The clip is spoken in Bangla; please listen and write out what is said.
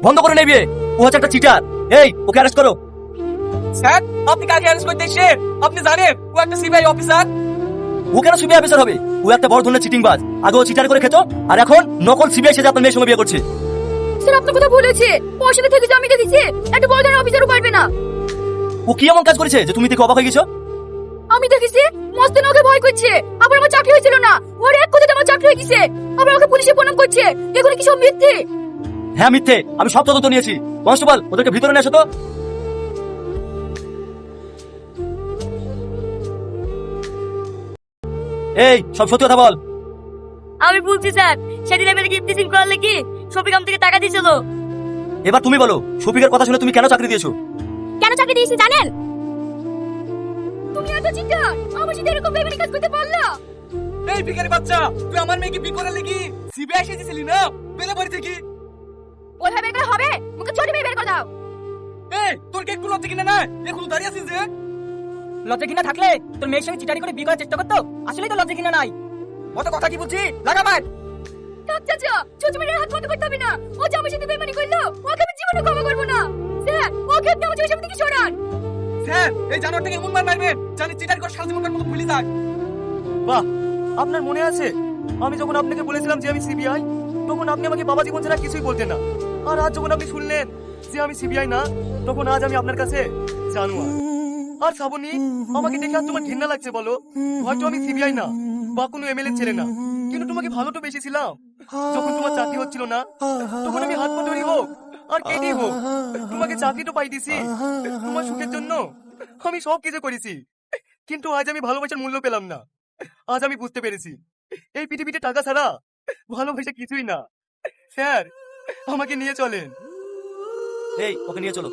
বন্ধ করে নেবে। ও হচ্ছে একটা চিটার। এই ওকে অ্যারেস্ট করো। স্যার, আপনি কাকে অ্যারেস্ট করতে এসেছেন? আপনি জানেন ও একটা সিবিআই অফিসার। ও কেন সিবিআই অফিসার হবে? ও একটা বড় ধরনের চিটিংবাজ। আগে ও চিটার করে খেত, আর এখন নকল সিবিআই সেজে আপনার মেয়ের সঙ্গে বিয়ে করছে। স্যার আপনার কথা ভুল হয়েছে। ওর সাথে থেকে আমি দেখেছি একটা বড় ধরনের অফিসারও পারবে না। ও কি এমন কাজ করেছে যে তুমি দেখে অবাক হয়ে গেছো? আমি দেখেছি মস্ত ওকে ভয় করছে। আবার আমার চাকরি হয়েছিল না, ওর এক কথাতে আমার চাকরি হয়ে গেছে। আবার ওকে পুলিশে প্রণাম করছে। এগুলো কি সব মিথ্যে? হ্যাঁ মিথ্যে, আমি সব তদন্ত নিয়েছি। কনস্টেবল ওদেরকে ভিতরে নিয়ে আসো তো। এই সব সত্যি কথা বল। আমি বলছি স্যার, সেদিন আমি গিফট রিসিভ করলে কি শফিক আম থেকে টাকা দিয়েছিল। এবার তুমি বলো, শফিকের কথা শুনে তুমি কেন চাকরি দিয়েছো? কেন চাকরি দিয়েছি জানেন? তুমি এত চিন্তা আমার সাথে এরকম বেমানি কাজ করতে পারলা? এই ভিখারি বাচ্চা, তুই আমার মেয়েকে বিয়ে করে লেগি সিবিআই এসেছিলি না? বেলে পড়েছে কি? ওইভাবে বের করে হবে? মুখে ছোট মেয়ে বের করে দাও। এই তোর কি একটু লজ্জা কিনা না? এখন দাঁড়িয়ে আছিস যে? লজ্জা ঘৃণা থাকলে তোর মেয়ের সঙ্গে চিটারি করে বিয়ে করার চেষ্টা করতো। আসলেই তো লজ্জা ঘৃণা নাই। অত কথা কি বলছি? লাগা মার। থাক চাচা, ছোট মেয়ের হাত বন্ধ করতে হবে না। ও যে আমার সাথে বেমানি করলো, ওকে আমি জীবনে ক্ষমা করবো না। স্যার, ওকে আপনি আমার চোখের সামনে থেকে সরান। স্যার, এই জানোয়ারটাকে এমন মার মারবেন জানি চিটার করে সারা জীবনকার মতো ভুলে যাক। বাহ, আপনার মনে আছে আমি যখন আপনাকে বলেছিলাম যে আমি সিবিআই, তখন আপনি আমাকে বাবা জীবন ছাড়া কিছুই বলতেন না। আর আজ যখন আপনি শুনলেন যে আমি সিবিআই না, তখন আজ আমি আপনার কাছে জানোয়ার। আর শ্রাবণী, আমাকে দেখে আর তোমার ঘৃণা লাগছে বলো? হয়তো আমি সিবিআই না বা কোনো এমএলএ ছেলে না, কিন্তু তোমাকে ভালো তো বেশিছিলাম। যখন তোমার চাকরি হচ্ছিল না, তখন আমি হাত পা ধরি হোক আর কেটেই হোক তোমাকে চাকরি তো পাই দিছি। তোমার সুখের জন্য আমি সব কিছু করেছি, কিন্তু আজ আমি ভালোবাসার মূল্য পেলাম না। আজ আমি বুঝতে পেরেছি এই পৃথিবীতে টাকা ছাড়া ভালোবাসা কিছুই না। স্যার, আমাকে নিয়ে চলেন। এই ওকে নিয়ে চলো।